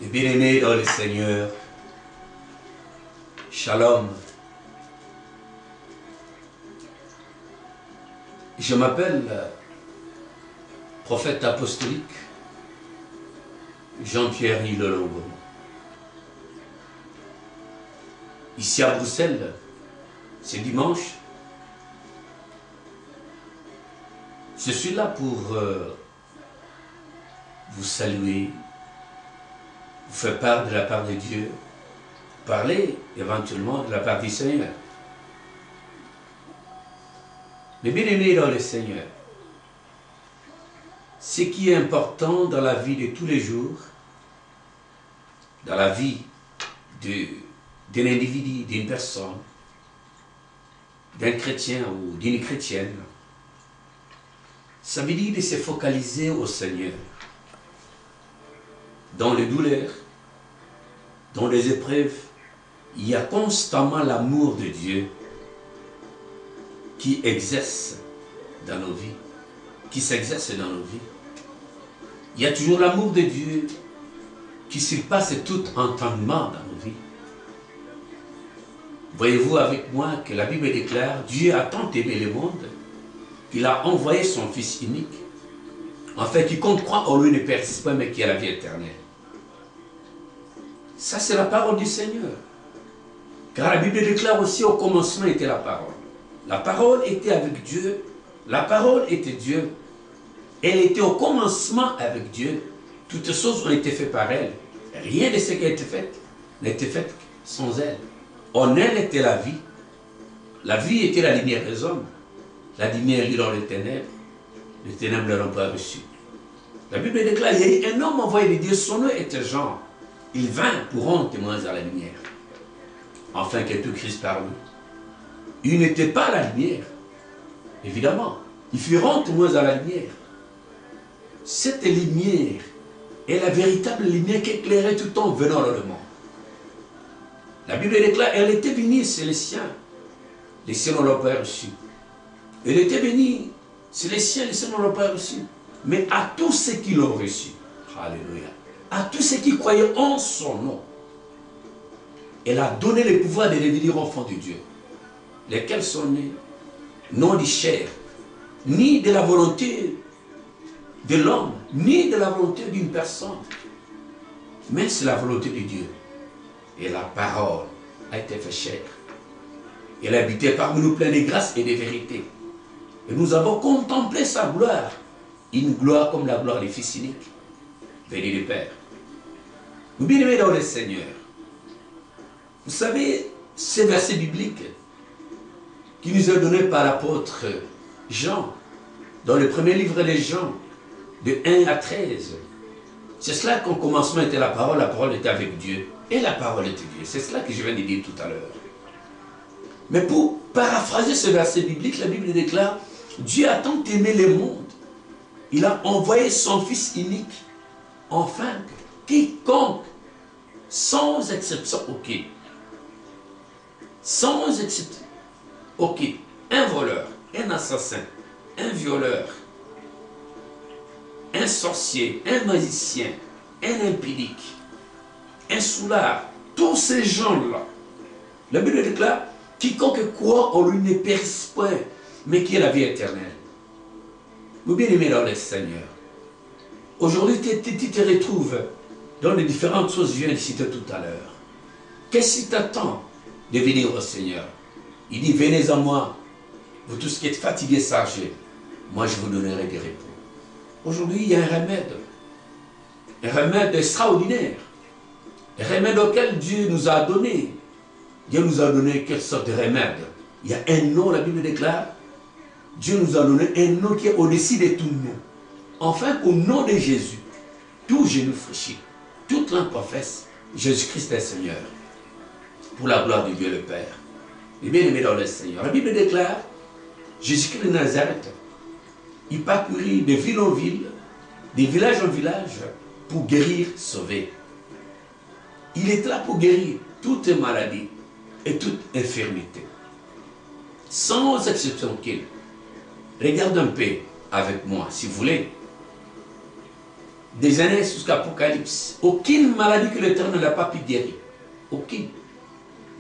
Et bien-aimés dans le Seigneur, Shalom. Je m'appelle prophète apostolique Jean-Pierre Nilolongo. Ici à Bruxelles, c'est dimanche. Je suis là pour vous saluer, vous faire part de la part de Dieu, parler éventuellement de la part du Seigneur. Mais bien aimés dans le Seigneur, ce qui est important dans la vie de tous les jours, dans la vie d'un individu, d'une personne, d'un chrétien ou d'une chrétienne, ça veut dire de se focaliser au Seigneur. Dans les douleurs, dans les épreuves, il y a constamment l'amour de Dieu qui exerce dans nos vies, qui s'exerce dans nos vies. Il y a toujours l'amour de Dieu qui surpasse tout entendement dans nos vies. Voyez-vous avec moi que la Bible déclare « Dieu a tant aimé le monde qu'il a envoyé son Fils unique, en fait, quiconque croit en lui ne périsse pas, mais qui a la vie éternelle. » Ça, c'est la parole du Seigneur. Car la Bible déclare aussi au commencement était la parole. La parole était avec Dieu. La parole était Dieu. Elle était au commencement avec Dieu. Toutes choses ont été faites par elle. Rien de ce qui a été fait n'a été fait sans elle. En elle était la vie. La vie était la lumière des hommes. La lumière est dans les ténèbres. Les ténèbres ne l'ont pas reçue. La Bible déclare, il y a eu un homme envoyé de Dieu, son nom était Jean. Il vint pour rendre témoin à la lumière, afin que tout Christ parle. Il n'était pas la lumière, évidemment. Il fut rendre témoin à la lumière. Cette lumière est la véritable lumière qui éclairait tout en venant dans le monde. La Bible déclare, elle était venue, c'est les siens. Les siens n'ont pas reçu. Elle était venue, c'est les siens n'ont pas reçu. Mais à tous ceux qui l'ont reçu, alléluia, à tous ceux qui croyaient en son nom, elle a donné le pouvoir de devenir enfants de Dieu, lesquels sont nés, non de chair, ni de la volonté de l'homme, ni de la volonté d'une personne, mais c'est la volonté de Dieu. Et la parole a été faite chair. Elle habitait parmi nous plein de grâce et de vérité. Et nous avons contemplé sa gloire, une gloire comme la gloire du Fils unique, venu du Père. Nous bien-aimés dans le Seigneur, vous savez, ces versets bibliques qui nous est donné par l'apôtre Jean, dans le premier livre de Jean, de 1 à 13, c'est cela qu'au commencement était la parole était avec Dieu, et la parole était Dieu. C'est cela que je viens de dire tout à l'heure. Mais pour paraphraser ce verset biblique, la Bible déclare, Dieu a tant aimé le monde, il a envoyé son Fils unique, enfin, quiconque, sans exception, ok, sans exception, ok, un voleur, un assassin, un violeur, un sorcier, un magicien, un impudique, un soulard, tous ces gens-là, la Bible déclare, quiconque croit en lui ne périsse point, mais qui a la vie éternelle. Nous bien-aimés dans le Seigneur, aujourd'hui tu te retrouves dans les différentes choses que je viens de citer tout à l'heure. Qu'est-ce qui t'attend de venir au Seigneur? Il dit, venez à moi, vous tous qui êtes fatigués, chargés, moi je vous donnerai des repos. Aujourd'hui, il y a un remède extraordinaire, un remède auquel Dieu nous a donné. Dieu nous a donné quelle sorte de remède? Il y a un nom, la Bible déclare, Dieu nous a donné un nom qui est au-dessus de tout nom. Enfin, au nom de Jésus, tout genou fléchit, toute langue confesse, Jésus-Christ est Seigneur, pour la gloire de Dieu le Père. Et bien aimé dans le Seigneur, la Bible déclare, Jésus-Christ de Nazareth, il parcourit de ville en ville, de village en village, pour guérir, sauver. Il est là pour guérir toute maladie et toute infirmité. Sans exception qu'il. Regarde un peu avec moi, si vous voulez. des Genèse jusqu'à Apocalypse, aucune maladie que l'Éternel n'a pas pu guérir. Aucune.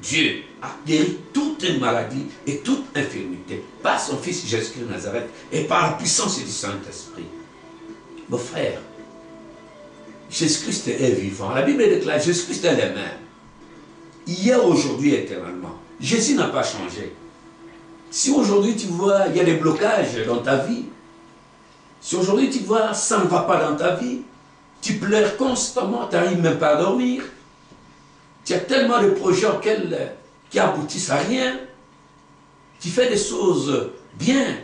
Dieu a guéri toute maladie et toute infirmité par son Fils Jésus-Christ de Nazareth et par la puissance du Saint-Esprit. Mon frère, Jésus-Christ est vivant. La Bible déclare Jésus-Christ est le même. Hier, aujourd'hui, éternellement. Jésus n'a pas changé. Si aujourd'hui tu vois, il y a des blocages dans ta vie, si aujourd'hui tu vois, ça ne va pas dans ta vie, tu pleures constamment, tu n'arrives même pas à dormir, tu as tellement de projets qui aboutissent à rien, tu fais des choses bien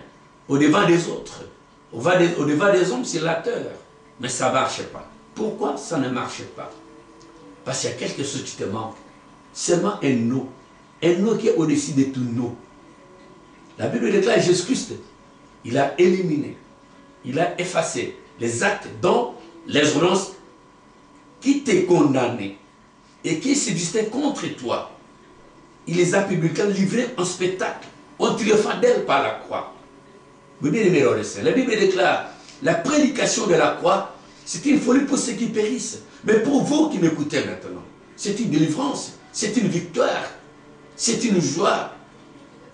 au devant des autres, au devant des hommes, c'est la terre, mais ça ne marche pas. Pourquoi ça ne marche pas? Parce qu'il y a quelque chose qui te manque. Seulement un nom qui est au-dessus de tout nom. La Bible déclare Jésus-Christ, il a éliminé, il a effacé les actes dont les ordonnances qui t'ont condamné et qui subsistaient contre toi. Il les a publiquement livrés en spectacle, en triomphant d'elle par la croix. Vous bien aimé, la Bible déclare la prédication de la croix, c'est une folie pour ceux qui périssent. Mais pour vous qui m'écoutez maintenant, c'est une délivrance, c'est une victoire, c'est une joie,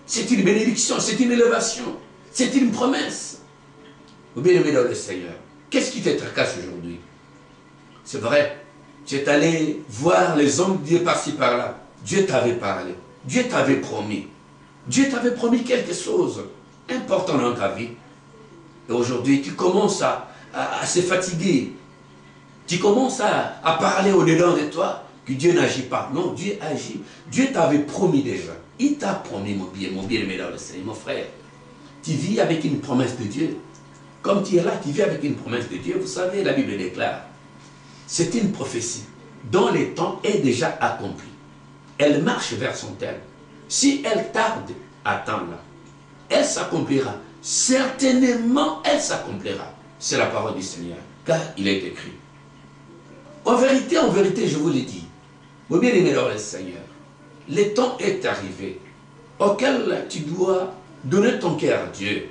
c'est une bénédiction, c'est une élévation, c'est une promesse. Vous bien-aimé dans le Seigneur, qu'est-ce qui te tracasse aujourd'hui? C'est vrai, tu es allé voir les hommes de Dieu par-ci par-là. Dieu t'avait parlé, Dieu t'avait promis. Dieu t'avait promis quelque chose important dans ta vie. Et aujourd'hui, tu commences à se fatiguer. Tu commences à parler au-dedans de toi que Dieu n'agit pas. Non, Dieu agit. Dieu t'avait promis déjà. Il t'a promis, mon bien-aimé dans le Seigneur, mon frère. Tu vis avec une promesse de Dieu. Comme tu es là, tu vis avec une promesse de Dieu. Vous savez, la Bible déclare, c'est une prophétie dont le temps est déjà accompli. Elle marche vers son terme. Si elle tarde, attends-la. Elle s'accomplira. Certainement, elle s'accomplira. C'est la parole du Seigneur, car il est écrit. En vérité, je vous l'ai dit, mon bien-aimé dans le Seigneur, le temps est arrivé auquel tu dois donner ton cœur à Dieu.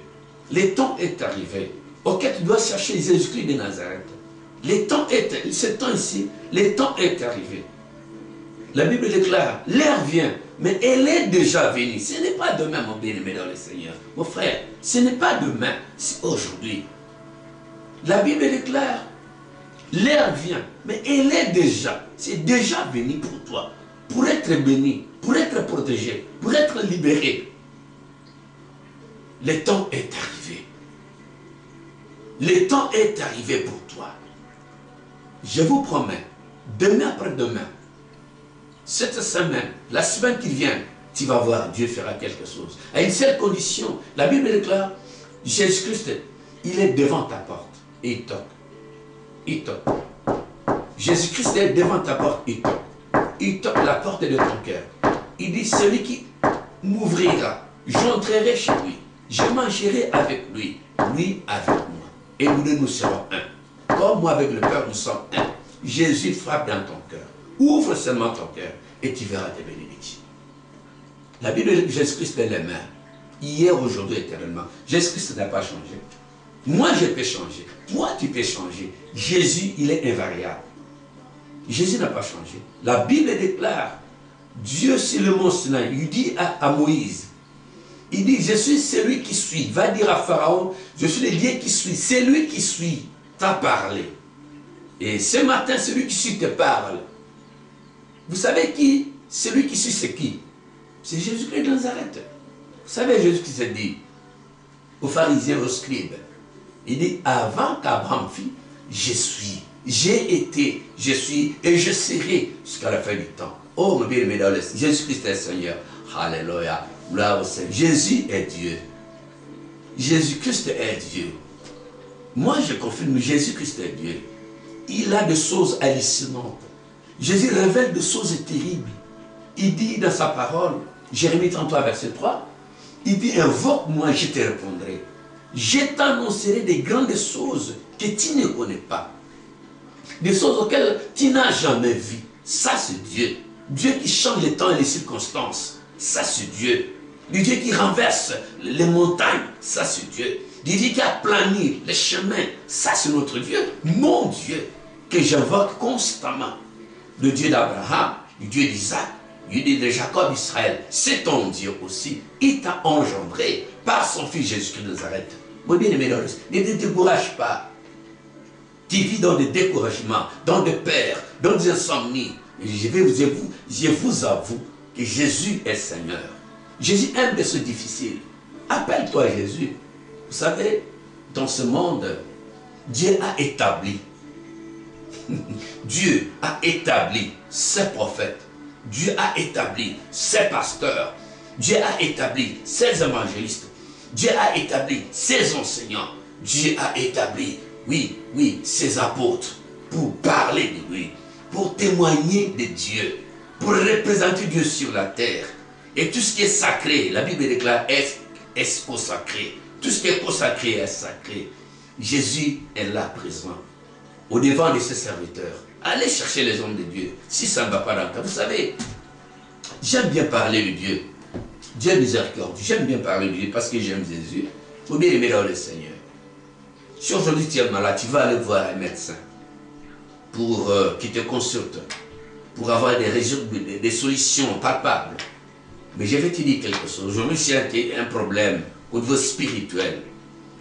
Le temps est arrivé auquel tu dois chercher Jésus-Christ de Nazareth. Ce temps ici, le temps est arrivé. La Bible déclare, l'heure vient, mais elle est déjà venue. Ce n'est pas demain, mon bien-aimé dans le Seigneur. Mon frère, ce n'est pas demain, c'est aujourd'hui. La Bible déclare, l'heure vient, mais elle est déjà, c'est déjà venu pour toi, pour être béni, pour être protégé, pour être libéré. Le temps est arrivé. Le temps est arrivé pour toi. Je vous promets, demain après-demain, cette semaine, la semaine qui vient, tu vas voir, Dieu fera quelque chose. À une seule condition, la Bible déclare, Jésus-Christ, il est devant ta porte et il toque. Il toque. Jésus-Christ est devant ta porte, il toque. Il toque la porte de ton cœur. Il dit, celui qui m'ouvrira, j'entrerai chez lui. Je mangerai avec lui, lui avec moi. Et nous deux, nous serons un. Comme moi avec le Père, nous sommes un. Jésus frappe dans ton cœur. Ouvre seulement ton cœur et tu verras tes bénédictions. La Bible dit que Jésus-Christ est le même. Hier, aujourd'hui, éternellement. Jésus-Christ n'a pas changé. Moi, je peux changer. Toi, tu peux changer. Jésus, il est invariable. Jésus n'a pas changé. La Bible déclare, Dieu sur le mont Sinaï, il dit à Moïse, il dit, je suis celui qui suis. Va dire à Pharaon, je suis le Dieu qui suis. C'est lui qui suis. T'a parlé. Et ce matin, celui qui suit te parle. Vous savez qui? Celui qui suit, c'est qui? C'est Jésus-Christ de Nazareth. Vous savez, Jésus qui s'est dit aux pharisiens, aux scribes, il dit, avant qu'Abraham fît, je suis, j'ai été, je suis et je serai jusqu'à la fin du temps. Oh, mon bien-aimé dans le Seigneur, Jésus-Christ est Seigneur. Alléluia. Gloire au Seigneur. Jésus est Dieu. Jésus-Christ est Dieu. Moi, je confirme, Jésus-Christ est Dieu. Il a des choses hallucinantes. Jésus révèle des choses terribles. Il dit dans sa parole, Jérémie 33, verset 3, il dit, invoque-moi, je te répondrai. Je t'annoncerai des grandes choses que tu ne connais pas. Des choses auxquelles tu n'as jamais vues. Ça, c'est Dieu. Dieu qui change les temps et les circonstances. Ça, c'est Dieu. Le Dieu qui renverse les montagnes. Ça, c'est Dieu. Dieu qui a plani les chemins. Ça, c'est notre Dieu. Mon Dieu, que j'invoque constamment. Le Dieu d'Abraham, le Dieu d'Isaac, le Dieu de Jacob, Israël. C'est ton Dieu aussi. Il t'a engendré par son fils Jésus-Christ de Nazareth. Mon bien-aimé, ne te décourage pas. Tu vis dans des découragements, dans des peurs, dans des insomnies. Je vous avoue que Jésus est Seigneur. Jésus aime des choses difficiles. Appelle-toi Jésus. Vous savez, dans ce monde, Dieu a établi. Dieu a établi ses prophètes. Dieu a établi ses pasteurs. Dieu a établi ses évangélistes. Dieu a établi ses enseignants. Dieu a établi, oui, ses apôtres pour parler de lui, pour témoigner de Dieu, pour représenter Dieu sur la terre. Et tout ce qui est sacré, la Bible déclare, est consacré. Tout ce qui est consacré est sacré. Jésus est là présent, au devant de ses serviteurs. Allez chercher les hommes de Dieu, si ça ne va pas dans le cas. Vous savez, j'aime bien parler de Dieu. Dieu est miséricordieux. J'aime bien parler de Dieu parce que j'aime Jésus. Il faut bien aimer dans le Seigneur. Si aujourd'hui tu es malade, tu vas aller voir un médecin pour qui te consulte, pour avoir des solutions palpables. Mais je vais te dire quelque chose. Aujourd'hui, si tu as un problème au niveau spirituel,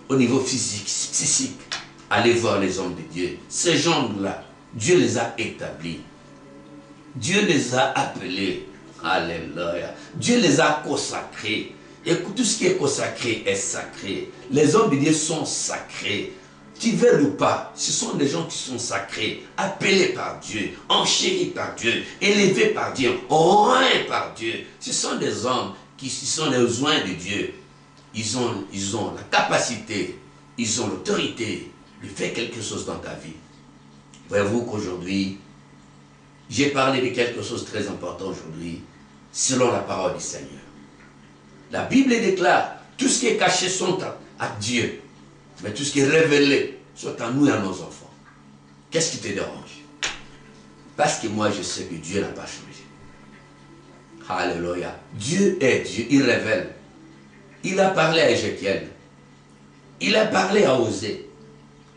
au niveau physique, psychique, allez voir les hommes de Dieu. Ces gens-là, Dieu les a établis. Dieu les a appelés. Alléluia. Dieu les a consacrés. Et tout ce qui est consacré est sacré. Les hommes de Dieu sont sacrés. Tu veux ou pas, ce sont des gens qui sont sacrés, appelés par Dieu, enchéris par Dieu, élevés par Dieu, oints par Dieu. Ce sont des hommes qui sont les oints de Dieu. Ils ont la capacité, ils ont l'autorité de faire quelque chose dans ta vie. Voyez-vous qu'aujourd'hui, j'ai parlé de quelque chose de très important aujourd'hui, selon la parole du Seigneur. La Bible déclare, tout ce qui est caché sont à Dieu, mais tout ce qui est révélé soit à nous et à nos enfants. Qu'est-ce qui te dérange? Parce que moi je sais que Dieu n'a pas changé. Alléluia. Dieu est Dieu, il révèle. Il a parlé à Ézéchiel, il a parlé à Osée,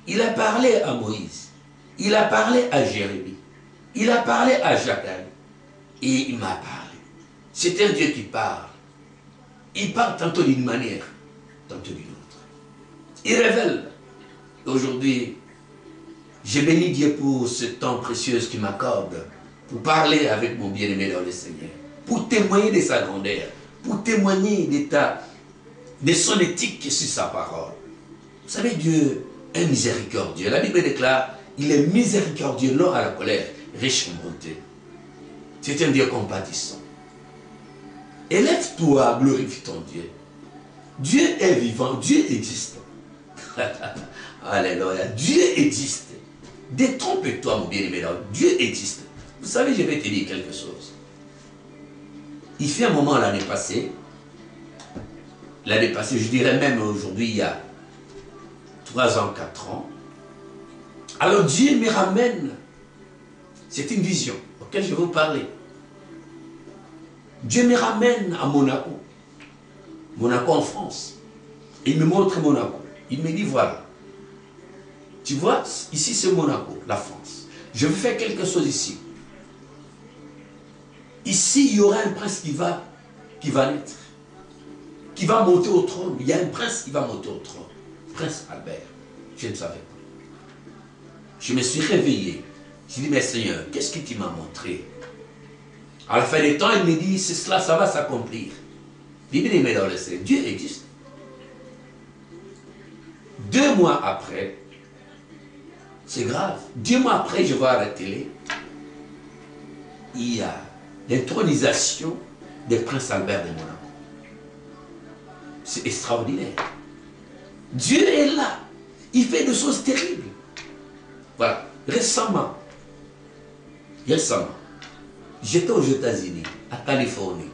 il a parlé à Moïse, il a parlé à Jérémie, il a parlé à Jacob, et il m'a parlé. C'est un Dieu qui parle. Il parle tantôt d'une manière, tantôt d'une autre. Il révèle. Aujourd'hui, j'ai béni Dieu pour ce temps précieux qu'il m'accorde, pour parler avec mon bien-aimé dans le Seigneur, pour témoigner de sa grandeur, pour témoigner de son éthique sur sa parole. Vous savez, Dieu est miséricordieux. La Bible déclare, il est miséricordieux, lent à la colère, riche en bonté. C'est un Dieu compatissant. Élève-toi, glorifie ton Dieu. Dieu est vivant, Dieu existe. Alléluia, Dieu existe. Détrompe-toi, mon bien-aimé, Dieu existe. Vous savez, je vais te dire quelque chose. Il fait un moment l'année passée, je dirais même aujourd'hui, il y a 3 ans, 4 ans. Alors Dieu me ramène, c'est une vision auquel je vais vous parler. Dieu me ramène à Monaco. Monaco en France. Il me montre Monaco. Il me dit, voilà. Tu vois, ici c'est Monaco, la France. Je vais faire quelque chose ici. Ici, il y aura un prince qui va naître. Qui va monter au trône. Il y a un prince qui va monter au trône. Prince Albert. Je ne savais pas. Je me suis réveillé. Je dis, mais Seigneur, qu'est-ce que tu m'as montré? À la fin des temps, il me dit, c'est cela, ça va s'accomplir. Bible met dans le Seigneur, Dieu existe. 2 mois après, c'est grave. 2 mois après, je vois à la télé, il y a l'intronisation du prince Albert de Monaco. C'est extraordinaire. Dieu est là. Il fait des choses terribles. Voilà. Récemment, j'étais aux États-Unis, à Californie.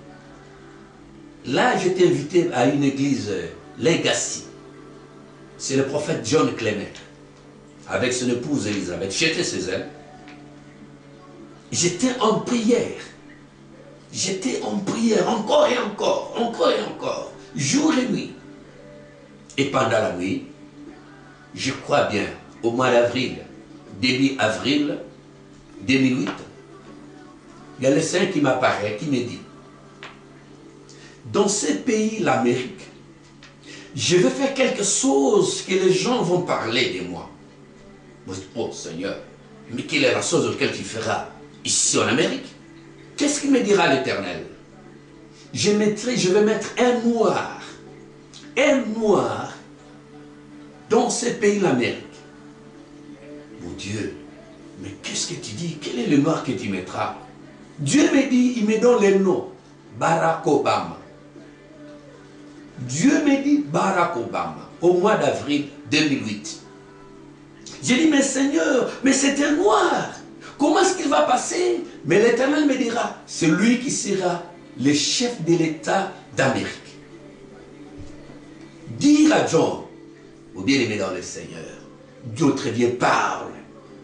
Là, j'étais invité à une église Legacy. C'est le prophète John Clement, avec son épouse Elisabeth. J'étais chez elle. J'étais en prière. J'étais en prière encore et encore, jour et nuit. Et pendant la nuit, je crois bien, au mois d'avril, début avril 2008, il y a le Saint qui m'apparaît, qui me dit, dans ce pays, l'Amérique, je vais faire quelque chose que les gens vont parler de moi. Vous dites, oh Seigneur, mais quelle est la chose auquel tu feras ici en Amérique? Qu'est-ce qu'il me dira l'Éternel? Je vais mettre un noir dans ce pays, l'Amérique. Mon Dieu, mais qu'est-ce que tu dis? Quel est le noir que tu mettras? Dieu me dit, il me donne le nom, Barack Obama. Dieu me dit Barack Obama, au mois d'avril 2008. J'ai dit, mais Seigneur, mais c'est un noir. Comment est-ce qu'il va passer? Mais l'Éternel me dira, c'est lui qui sera le chef de l'État d'Amérique. Dire à John, au bien-aimé dans le Seigneur, notre Dieu parle,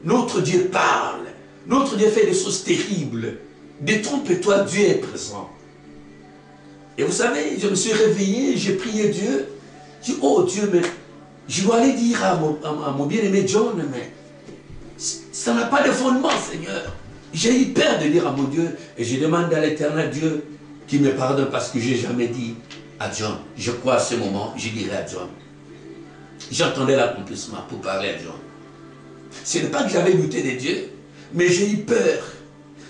notre Dieu parle, notre Dieu fait des choses terribles. Détrompe-toi, Dieu est présent. Et vous savez, je me suis réveillé, j'ai prié Dieu. J'ai dit, oh Dieu, mais je dois aller dire à mon bien-aimé John, mais ça n'a pas de fondement, Seigneur. J'ai eu peur de dire à mon Dieu, et je demande à l'Éternel Dieu qui me pardonne parce que je n'ai jamais dit à John. Je crois à ce moment, je dirai à John. J'entendais l'accomplissement pour parler à John. Ce n'est pas que j'avais douté de Dieu, mais j'ai eu peur.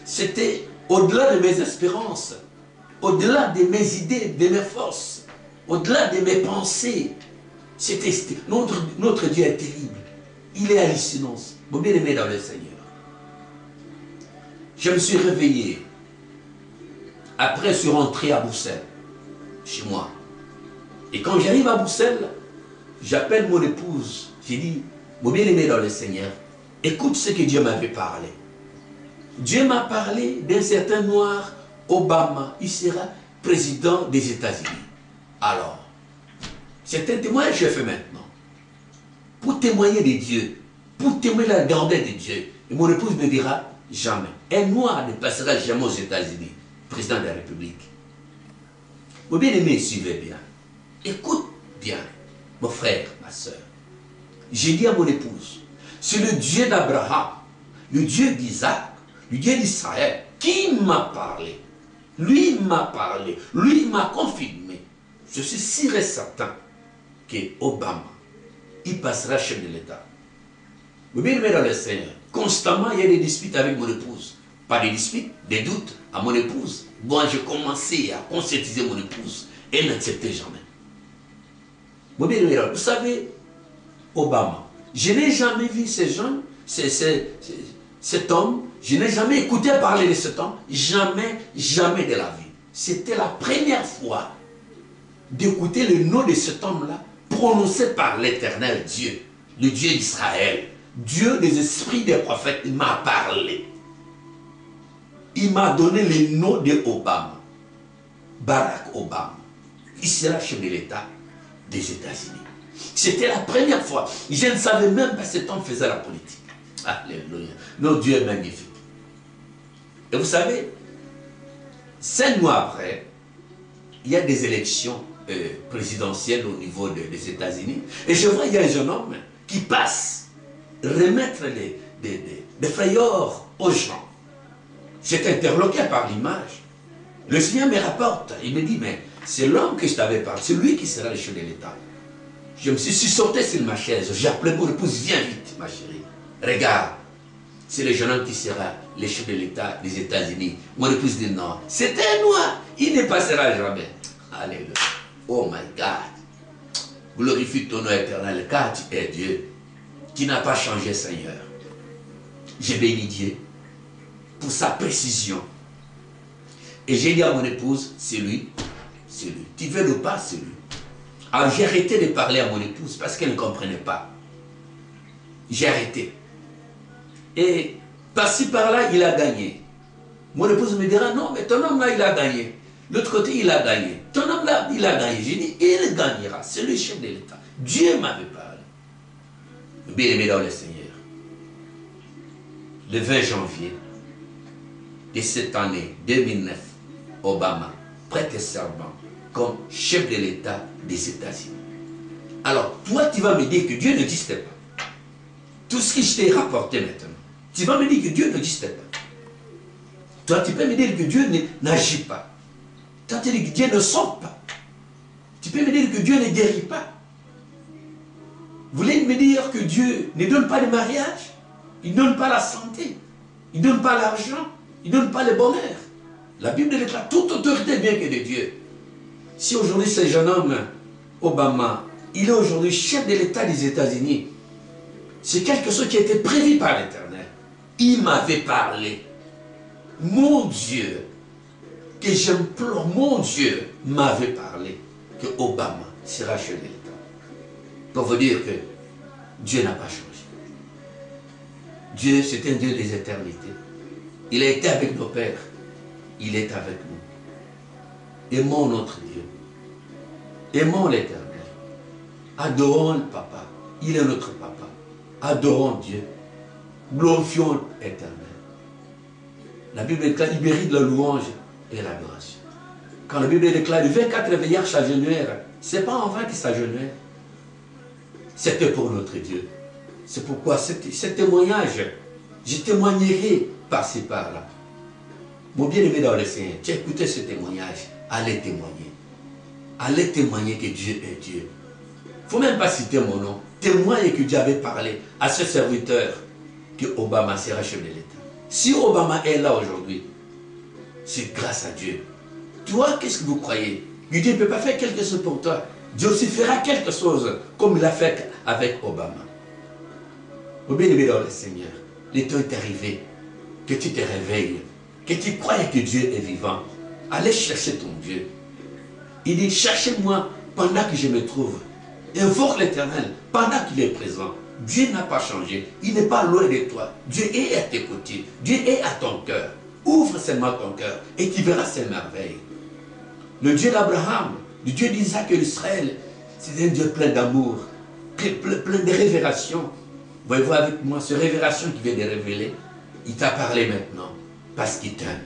C'était au-delà de mes espérances, au-delà de mes idées, de mes forces, au-delà de mes pensées. Notre Dieu est terrible. Il est hallucinant. Mon bien-aimé dans le Seigneur. Je me suis réveillé. Après, je suis rentré à Bruxelles, chez moi. Et quand j'arrive à Bruxelles, j'appelle mon épouse. J'ai dit, mon bien-aimé dans le Seigneur, écoute ce que Dieu m'avait parlé. Dieu m'a parlé d'un certain noir, Obama. Il sera président des États-Unis. Alors, c'est un témoignage que je fais maintenant. Pour témoigner de Dieu, pour témoigner la grandeur de Dieu. Et mon épouse me dira, jamais. Un noir ne passera jamais aux États-Unis, président de la République. Mon bien-aimé, suivez bien. Écoute bien, mon frère, ma soeur. J'ai dit à mon épouse, c'est le Dieu d'Abraham, le Dieu d'Isaac, le Dieu d'Israël, qui m'a parlé. Lui m'a parlé, lui m'a confirmé. Je suis sûr et certain que Obama, il passera chef de l'État. Mais bien aimé dans le Seigneur, constamment il y a des disputes avec mon épouse. Pas des disputes, des doutes à mon épouse. Bon, j'ai commencé à conscientiser mon épouse. Elle n'acceptait jamais. Mon bien aimé, vous savez, Obama, je n'ai jamais vu ces gens, cet homme, je n'ai jamais écouté parler de cet homme, jamais, jamais de la vie. C'était la première fois d'écouter le nom de cet homme-là, prononcé par l'Éternel Dieu, le Dieu d'Israël, Dieu des esprits des prophètes. Il m'a parlé. Il m'a donné le nom de Obama, Barack Obama. Il sera chef de l'État des États-Unis. C'était la première fois. Je ne savais même pas que cet homme faisait la politique. Alléluia. Notre Dieu est magnifique. Et vous savez, 5 mois après, il y a des élections présidentielles au niveau des États-Unis. Et je vois, il y a un jeune homme qui passe, remettre des frayeurs aux gens. J'étais interloqué par l'image. Le Seigneur me rapporte, il me dit, mais c'est l'homme que je t'avais parlé, c'est lui qui sera le chef de l'État. Je me suis sorti sur ma chaise, j'ai appelé mon épouse, viens vite ma chérie, regarde, c'est le jeune homme qui sera le chef de l'État des États-Unis. Mon épouse dit non, c'est un noir, il ne passera jamais. Alléluia. Oh my God. Glorifie ton nom éternel, car tu es Dieu, qui n'a pas changé, Seigneur. J'ai béni Dieu pour sa précision. Et j'ai dit à mon épouse, c'est lui, c'est lui. Tu veux ou pas, c'est lui. Alors j'ai arrêté de parler à mon épouse parce qu'elle ne comprenait pas. J'ai arrêté. Et par-ci par-là, il a gagné. Mon épouse me dira, non, mais ton homme là, il a gagné. L'autre côté, il a gagné. Ton homme là, il a gagné. J'ai dit, il gagnera. C'est le chef de l'État. Dieu m'avait parlé. Bien-aimé dans le Seigneur. Le 20 janvier de cette année 2009, Obama prête serment comme chef de l'État des États-Unis. Alors, toi, tu vas me dire que Dieu n'existait pas. Tout ce que je t'ai rapporté maintenant, tu vas me dire que Dieu n'existait pas. Toi, tu peux me dire que Dieu n'agit pas. Toi, tu dis que Dieu ne sauve pas. Tu peux me dire que Dieu ne guérit pas. Vous voulez me dire que Dieu ne donne pas de mariage? Il ne donne pas la santé. Il ne donne pas l'argent. Il ne donne pas le bonheur. La Bible déclare toute autorité vient que de Dieu. Si aujourd'hui ce jeune homme, Obama, il est aujourd'hui chef de l'État des États-Unis, c'est quelque chose qui a été prévu par l'Éternel. Il m'avait parlé. Mon Dieu, que j'implore, mon Dieu m'avait parlé que Obama sera chef de l'État. Pour vous dire que Dieu n'a pas changé. Dieu, c'est un Dieu des éternités. Il a été avec nos pères. Il est avec nous. Aimons notre Dieu. Aimons l'Éternel. Adorons le Papa. Il est notre Papa. Adorons Dieu. Glorifions l'Éternel. La Bible déclare, il mérite la louange et l'adoration. Quand la Bible déclare, les 24 veillards s'agenouillèrent, ce n'est pas en vain qu'ils s'agenouillèrent. C'était pour notre Dieu. C'est pourquoi ce témoignage, je témoignerai par-ci par-là. Mon bien-aimé dans le Seigneur, tu as écouté ce témoignage, allez témoigner. Allez témoigner que Dieu est Dieu. Il ne faut même pas citer mon nom. Témoigne que Dieu avait parlé à ce serviteur que Obama sera chef de l'État. Si Obama est là aujourd'hui, c'est grâce à Dieu. Toi, qu'est-ce que vous croyez? Que Dieu ne peut pas faire quelque chose pour toi. Dieu aussi fera quelque chose comme il l'a fait avec Obama. Mon bien-aimé dans le Seigneur, le temps est arrivé que tu te réveilles, que tu crois que Dieu est vivant. Allez chercher ton Dieu. Il dit, cherchez-moi pendant que je me trouve. Invoque l'Éternel pendant qu'il est présent. Dieu n'a pas changé. Il n'est pas loin de toi. Dieu est à tes côtés. Dieu est à ton cœur. Ouvre seulement ton cœur et tu verras ses merveilles. Le Dieu d'Abraham, le Dieu d'Isaac et d'Israël, c'est un Dieu plein d'amour, plein de révélations. Voyez-vous avec moi, cette révélation qui vient de révéler, il t'a parlé maintenant parce qu'il t'aime.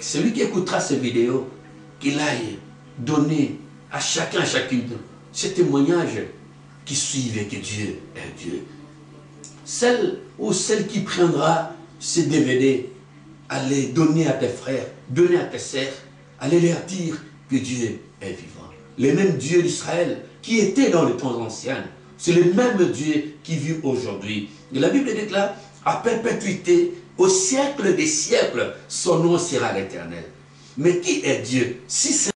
Celui qui écoutera cette vidéo, qu'il aille donner à chacun, à chacune ce témoignage qui suivent que Dieu est Dieu. Celle ou celle qui prendra ces DVD, allez donner à tes frères, donner à tes sœurs, allez leur dire que Dieu est vivant. Le même Dieu d'Israël qui était dans les temps anciens, c'est le même Dieu qui vit aujourd'hui. La Bible déclare à perpétuité, au siècle des siècles, son nom sera l'Éternel. Mais qui est Dieu? Si c'est